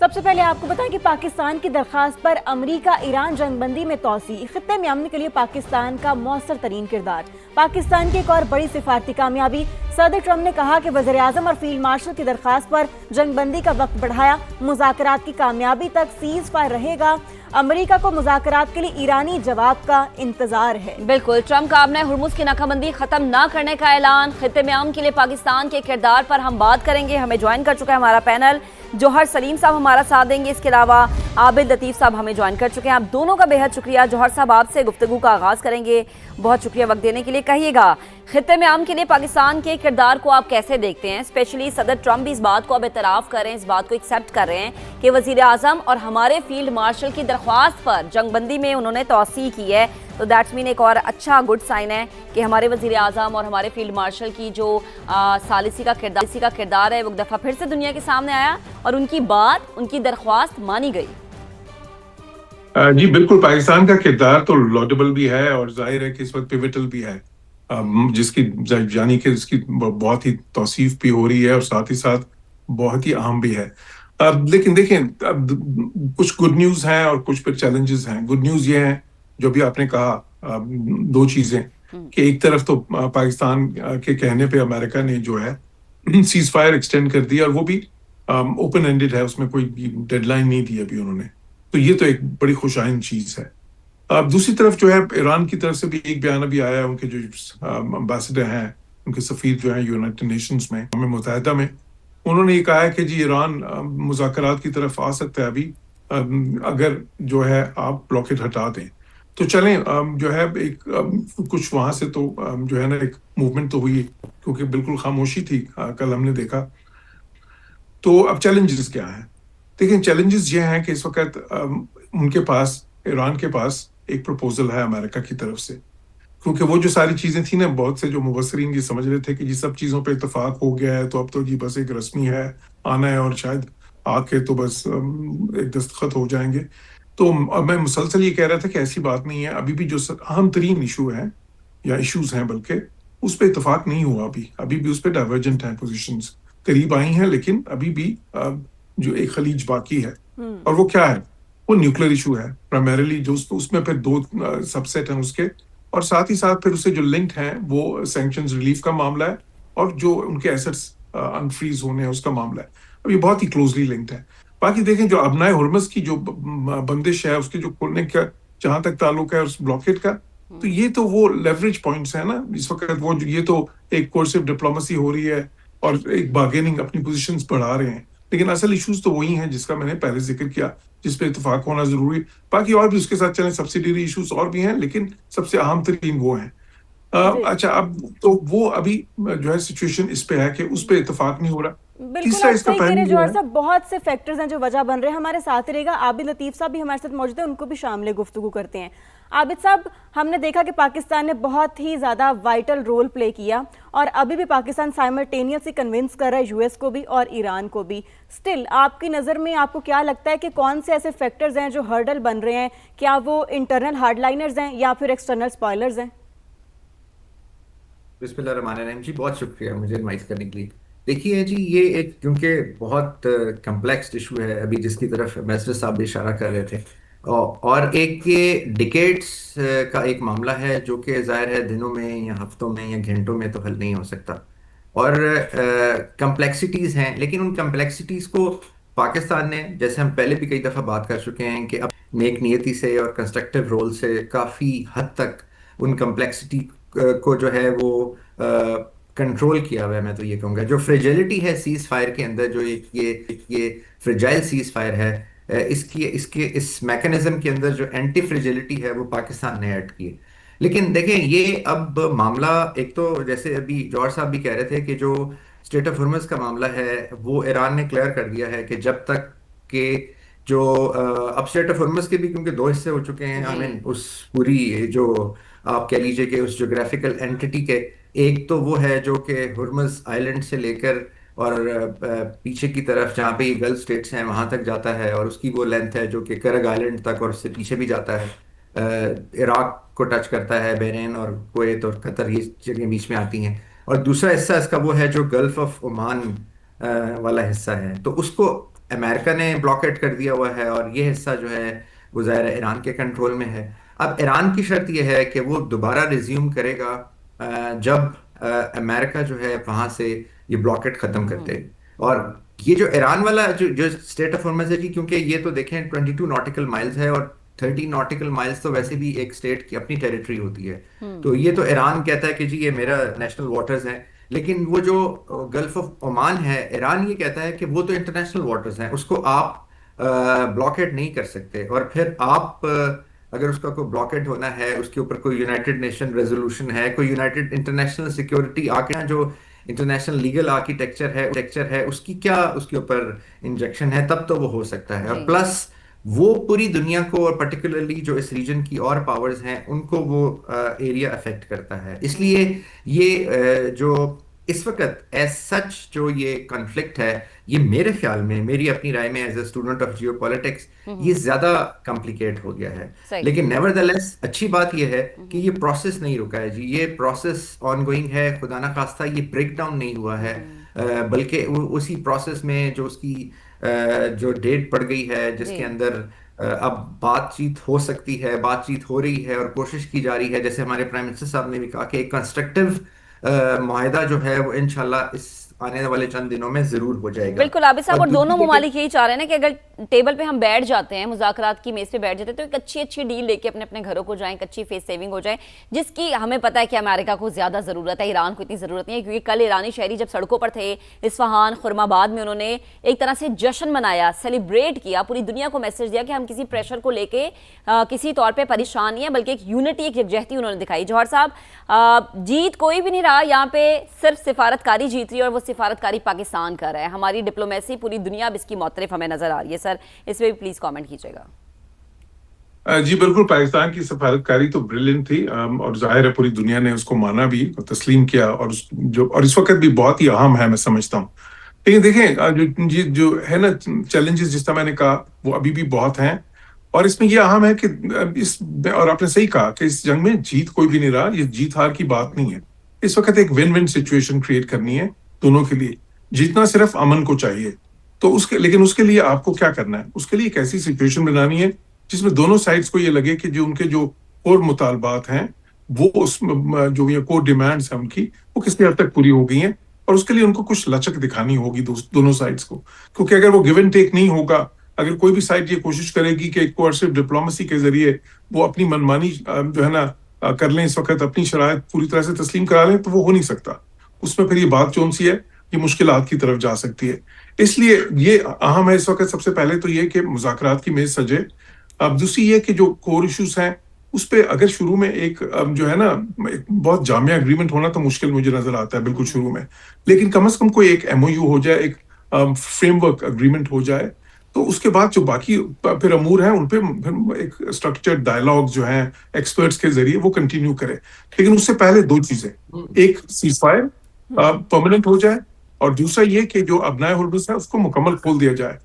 सबसे पहले आपको बताएं कि पाकिस्तान की दरखास्त पर अमरीका ईरान जंग बंदी में तोसी, खित्ते में अमन के लिए पाकिस्तान का मौसर तरीन किरदार। पाकिस्तान की एक और बड़ी सिफारती कामयाबी, सदर ट्रंप ने कहा कि वज़ीर आज़म और फील्ड मार्शल की दरखास्त पर जंग बंदी का वक्त बढ़ाया, मुज़ाकरात की कामयाबी तक सीज फायर रहेगा। अमरीका को मुज़ाकरात के लिए ईरानी जवाब का इंतजार है। बिल्कुल, ट्रंप का अपने हुर्मुज़ की नाकाबंदी खत्म ना करने का ऐलान। खित्ते में अमन के लिए पाकिस्तान के किरदार पर हम बात करेंगे। हमें ज्वाइन कर चुका है हमारा पैनल, जौहर सलीम साहब हमारा साथ देंगे, इसके अलावा आबिद लतीफ़ साहब हमें ज्वाइन कर चुके हैं। आप दोनों का बेहद शुक्रिया। जौहर साहब, आपसे गुफ्तगू का आगाज़ करेंगे, बहुत शुक्रिया वक्त देने के लिए। कहिएगा, खित्ते में अमन के लिए पाकिस्तान के किरदार को आप कैसे देखते हैं? स्पेशली सदर ट्रंप भी इस बात को अब एतराफ़ कर रहे हैं, इस बात को एक्सेप्ट कर रहे हैं कि वज़ीर आज़म और हमारे फील्ड मार्शल की दरख्वास्त पर जंगबंदी में उन्होंने तौसीह की है। तो दैट्स मीन एक और अच्छा गुड साइन है कि हमारे वज़ीर आज़म और हमारे फील्ड मार्शल की जो सालिसी का किरदार है वो एक दफ़ा फिर से दुनिया के सामने आया और उनकी बात, उनकी दरख्वास्त मानी गई। जी बिल्कुल, पाकिस्तान का किरदार तो लॉडेबल भी है और जाहिर है कि इस वक्त पिवटल भी है, जिसकी यानी कि इसकी बहुत ही तौसीफ भी हो रही है और साथ ही साथ बहुत ही अहम भी है। लेकिन देखें, अब कुछ गुड न्यूज़ हैं और कुछ फिर चैलेंजेस हैं। गुड न्यूज़ ये है जो भी आपने कहा, दो चीज़ें कि एक तरफ तो पाकिस्तान के कहने पे अमेरिका ने जो है सीज फायर एक्सटेंड कर दिया और वो भी ओपन एंडेड है, उसमें कोई डेडलाइन नहीं दी अभी उन्होंने, तो ये तो एक बड़ी खुशाइन चीज़ है। अब दूसरी तरफ जो है ईरान की तरफ से भी एक बयान अभी आया है, उनके जो एम्बेसडर हैं, उनके सफीर जो हैं यूनाइटेड नेशंस में, अक़वाम मुत्तहिदा में, उन्होंने ये कहा है कि जी ईरान मुज़ाकरात की तरफ आ सकता है अभी, अगर जो है आप ब्लॉकेड हटा दें तो चलें। जो है एक कुछ वहाँ से तो जो है ना एक मूवमेंट तो हुई, क्योंकि बिल्कुल खामोशी थी कल हमने देखा। तो अब चैलेंजेस क्या हैं? देखिए, चैलेंजेस ये हैं कि इस वक्त उनके पास, ईरान के पास एक प्रपोजल है अमेरिका की तरफ से, क्योंकि वो जो सारी चीज़ें थी ना, बहुत से जो मुबसरीन ये समझ रहे थे कि जी सब चीज़ों पे इत्तेफाक हो गया है, तो अब तो जी बस एक रस्मी है, आना है और शायद आके तो बस एक दस्तखत हो जाएंगे। तो मैं मुसलसल ये कह रहा था कि ऐसी बात नहीं है। अभी भी जो अहम तरीन इशू है या इश्यूज हैं, बल्कि उस पर इत्तेफाक नहीं हुआ अभी भी उस पर डाइवर्जेंट हैं पोजीशंस, करीब आई हैं लेकिन अभी भी जो एक खलीज बाकी है। और वो क्या है? वो न्यूक्लियर इशू है प्राइमरीली, जो उसमें फिर दो सबसेट हैं उसके, और साथ ही साथ फिर उससे जो लिंक्ड हैं वो सैंक्शंस रिलीफ का मामला है और जो उनके एसेट्स अनफ्रीज होने हैं उसका मामला है। अब ये बहुत ही क्लोजली लिंक्ड है। बाकी देखें, जो अबनाए हुर्मुज़ की जो बंदिश है, उसके जो खुलने का जहां तक ताल्लुक है उस ब्लॉकेट का, तो ये तो वो लेवरेज पॉइंट्स है ना इस वक्त। वो ये तो एक कोर्सिव डिप्लोमेसी हो रही है और एक बार्गेनिंग, अपनी पोजीशंस बढ़ा रहे हैं, लेकिन असल इश्यूज तो वही हैं जिसका मैंने पहले जिक्र किया, जिस पे इत्तेफाक होना जरूरी। बाकी और भी उसके साथ चलें, सब्सिडरी इश्यूज और भी हैं, लेकिन सबसे अहम तरीन वो हैं। अच्छा, अब तो वो अभी जो है सिचुएशन इस पे है कि उस पे इत्तेफाक नहीं हो रहा। बिल्कुल आप सही कह रहे हैं जौहर साहब, बहुत से फैक्टर्स हैं जो वजह बन रहे हैं। हमारे साथ ही रहेगा आबिद लतीफ़ साहब भी हमारे साथ मौजूद है, उनको भी शामिल गुफ्तगू करते हैं। आबिद साहब, हमने देखा कि पाकिस्तान ने बहुत ही ज़्यादा वाइटल रोल प्ले किया और अभी भी पाकिस्तान साइमल्टेनियसली कन्विंस कर रहा है यूएस को भी और ईरान को भी। स्टिल आपकी नज़र में आपको क्या लगता है कि कौन से ऐसे फैक्टर्स हैं जो हर्डल बन रहे हैं? क्या वो इंटरनल हार्डलाइनर्स हैं या फिर एक्सटर्नल स्पॉयलर्स हैं? बिस्मिल्लाहिर्रहमानिर्रहीम जी, बहुत शुक्रिया मुझे इनवाइट करने के लिए। देखिए जी, ये एक क्योंकि बहुत कम्प्लेक्स इशू है अभी, जिसकी तरफ एम्बेसडर साहब भी इशारा कर रहे थे, और एक ये डिकेड्स का एक मामला है जो कि ज़ाहिर है दिनों में या हफ्तों में या घंटों में तो हल नहीं हो सकता, और कम्प्लेक्सिटीज़ हैं। लेकिन उन कम्प्लेक्सिटीज़ को पाकिस्तान ने, जैसे हम पहले भी कई दफ़ा बात कर चुके हैं, कि अब नेक नियति से और कंस्ट्रक्टिव रोल से काफ़ी हद तक उन कम्प्लेक्सिटी को जो है वो कंट्रोल किया हुआ है। मैं तो ये कहूँगा जो फ्रेजिलिटी है सीज फायर के अंदर, जो ये फ्रेजाइल सीज फायर है, इस मैकेनिज्म के अंदर जो एंटी फ्रेजिलिटी है वो पाकिस्तान ने ऐड की है। लेकिन देखें, ये अब मामला, एक तो जैसे अभी जौहर साहब भी कह रहे थे कि जो स्टेट ऑफ हुर्मुज़ का मामला है वो ईरान ने क्लियर कर दिया है कि जब तक के जो अब स्टेट ऑफ हुर्मुज़ के भी क्योंकि दो हिस्से हो चुके हैं, आई मीन उस पूरी जो आप कह लीजिए कि उस जोग्राफिकल एंटिटी के, एक तो वो है जो कि हुर्मुज़ आइलैंड से लेकर और पीछे की तरफ जहाँ पे गल्फ स्टेट्स हैं वहाँ तक जाता है, और उसकी वो लेंथ है जो कि करग आइलैंड तक और उससे पीछे भी जाता है, इराक को टच करता है, बहरीन और कुवैत और कतर ये जगह बीच में आती हैं। और दूसरा हिस्सा इसका वो है जो गल्फ ऑफ ओमान वाला हिस्सा है, तो उसको امریکہ نے بلاکیٹ کر دیا ہوا ہے اور یہ حصہ جو ہے وہ ظاہر ہے ایران کے کنٹرول میں ہے. اب ایران کی شرط یہ ہے کہ وہ دوبارہ ریزیوم کرے گا جب امریکہ جو ہے وہاں سے یہ بلاکیٹ ختم کرتے. اور یہ جو ایران والا جو اسٹیٹ آف ہرمز ہے جی، کیونکہ یہ تو دیکھیں 22 ناٹیکل مائلز ہے اور 30 ناٹیکل مائلز تو ویسے بھی ایک اسٹیٹ کی اپنی ٹیریٹری ہوتی ہے. تو یہ تو ایران کہتا ہے کہ جی یہ میرا نیشنل واٹرز ہیں، لیکن وہ جو گلف آف عمان ہے، ایران یہ کہتا ہے کہ وہ تو انٹرنیشنل واٹرز ہیں، اس کو آپ بلاکیٹ نہیں کر سکتے. اور پھر آپ اگر اس کا کوئی بلاکیٹ ہونا ہے، اس کے اوپر کوئی یونائٹڈ نیشن ریزولوشن ہے، کوئی یونائٹڈ انٹرنیشنل سیکیورٹی جو انٹرنیشنل لیگل آرکیٹیکچر ہے اس کی کیا اس کے اوپر انجیکشن ہے، تب تو وہ ہو سکتا ہے. اور پلس وہ پوری دنیا کو اور پرٹیکولرلی جو اس ریجن کی اور پاورز ہیں ان کو وہ ایریا افیکٹ کرتا ہے. اس لیے یہ جو اس وقت ایز سچ جو یہ کنفلکٹ ہے، یہ میرے خیال میں، میری اپنی رائے میں as a student of geopolitics, یہ زیادہ کمپلیکیٹ ہو گیا ہے. لیکن نیور دا لیس اچھی بات یہ ہے کہ یہ پروسیس نہیں رکا ہے جی، یہ پروسیس آن گوئنگ ہے. خدا نہ خواستہ یہ بریک ڈاؤن نہیں ہوا ہے، بلکہ اسی پروسیس میں جو اس کی جو ڈیٹ پڑ گئی ہے، جس کے اندر اب بات چیت ہو سکتی ہے، بات چیت ہو رہی ہے اور کوشش کی جا رہی ہے. جیسے ہمارے پرائم منسٹر صاحب نے بھی کہا کہ ایک کنسٹرکٹیو معاہدہ جو ہے وہ انشاءاللہ اس آنے والے چند دنوں میں ضرور ہو جائے گا. بالکل عابد صاحب، اور دونوں ممالک یہی چاہ رہے ہیں کہ اگر ٹیبل پہ ہم بیٹھ جاتے ہیں، مذاکرات کی میز پہ بیٹھ جاتے ہیں، تو ایک اچھی ڈیل لے کے اپنے اپنے گھروں کو جائیں، ایک اچھی فیس سیونگ ہو جائے، جس کی ہمیں پتہ ہے کہ امریکہ کو زیادہ ضرورت ہے، ایران کو اتنی ضرورت نہیں ہے. کیونکہ کل ایرانی شہری جب سڑکوں پر تھے اصفہان، خرم آباد میں، انہوں نے ایک طرح سے جشن منایا، سیلیبریٹ کیا، پوری دنیا کو میسج دیا کہ ہم کسی پریشر کو لے کے کسی طور پہ پریشان نہیں ہیں، بلکہ ایک یونٹی، ایک یکجہتی انہوں نے دکھائی. جوہر صاحب، جیت کوئی بھی نہیں رہا یہاں پہ، صرف سفارتکاری جیت رہی ہے، اور وہ سفارتکاری پاکستان کر رہا ہے. ہماری ڈپلومیسی پوری دنیا اب اس کی معترف ہمیں نظر آ رہی ہے. سر اس پہ بھی پلیز کامنٹ کیجیے گا. جی بالکل، پاکستان کی سفارتکاری تو بریلینٹ تھی، اور ظاہر ہے پوری دنیا نے اس کو مانا بھی اور تسلیم کیا، اور اس وقت بھی بہت ہی اہم ہے، میں سمجھتا ہوں. لیکن دیکھیں جو ہے نا چیلنجز، جس طرح میں نے کہا، وہ ابھی بھی بہت ہیں. اور اس میں یہ اہم ہے کہ اور آپ نے صحیح کہا کہ اس جنگ میں جیت کوئی بھی نہیں رہا. یہ جیت ہار کی بات نہیں ہے. اس وقت ایک ون ون سچویشن کریٹ کرنی ہے دونوں کے لیے. جیتنا صرف امن کو چاہیے، تو لیکن اس کے لیے آپ کو کیا کرنا ہے؟ اس کے لیے ایک ایسی سچویشن بنانی ہے جس میں دونوں سائڈز کو یہ لگے کہ جو ان کے جو کور مطالبات ہیں، وہ اس میں جو یہ کور ڈیمانڈز ہیں ان کی، وہ کس حد تک پوری ہو گئی ہیں. اور اس کے لیے ان کو کچھ لچک دکھانی ہوگی دونوں سائڈز کو. کیونکہ اگر وہ گیو اینڈ ٹیک نہیں ہوگا، اگر کوئی بھی سائڈ یہ کوشش کرے گی کہ کوئرسو ڈپلومیسی کے ذریعے وہ اپنی منمانی جو ہے نا کر لیں، اس وقت اپنی شرائط پوری طرح سے تسلیم کرا لیں، تو وہ ہو نہیں سکتا. اس میں پھر یہ بات جون سی ہے، یہ مشکلات کی طرف جا سکتی ہے. اس لیے یہ اہم ہے اس وقت سب سے پہلے تو یہ کہ مذاکرات کی میز سجے. اب دوسری یہ کہ جو کور ایشوز ہیں اس پہ اگر شروع میں ایک جو ہے نا ایک بہت جامع اگریمنٹ ہونا تو مشکل مجھے نظر آتا ہے بالکل شروع میں، لیکن کم از کم کوئی ایک ایم او یو ہو جائے، ایک فریم ورک اگریمنٹ ہو جائے، تو اس کے بعد جو باقی پھر امور ہیں ان پہ ایک اسٹرکچرڈ ڈائلاگ جو ہیں ایکسپرٹس کے ذریعے وہ کنٹینیو کرے. لیکن اس سے پہلے دو چیزیں، ایک سیز فائر پرماننٹ ہو جائے، اور دوسرا یہ کہ جو ابنائے ہرمز ہے اس کو مکمل کھول دیا جائے.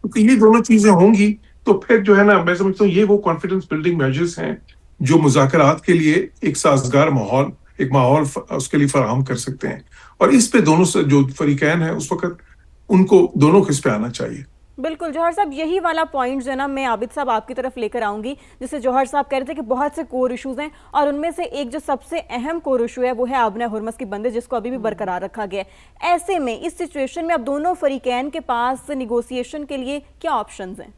کیونکہ یہ دونوں چیزیں ہوں گی تو پھر جو ہے نا میں سمجھتا ہوں یہ وہ کانفیڈنس بلڈنگ میجرز ہیں جو مذاکرات کے لیے ایک سازگار ماحول اس کے لیے فراہم کر سکتے ہیں. اور اس پہ دونوں جو فریقین ہیں اس وقت ان کو دونوں کو اس پہ آنا چاہیے. بالکل جوہر صاحب، یہی والا پوائنٹ جو ہے نا میں عابد صاحب آپ کی طرف لے کر آؤں گی. جسے جوہر صاحب کہہ رہے تھے کہ بہت سے کور ایشوز ہیں، اور ان میں سے ایک جو سب سے اہم کور ایشو ہے وہ ہے آبنۂ ہرمز کی بندش، جس کو ابھی بھی برقرار رکھا گیا ہے. ایسے میں اس سچویشن میں اب دونوں فریقین کے پاس نیگوسیشن کے لیے کیا آپشنز ہیں؟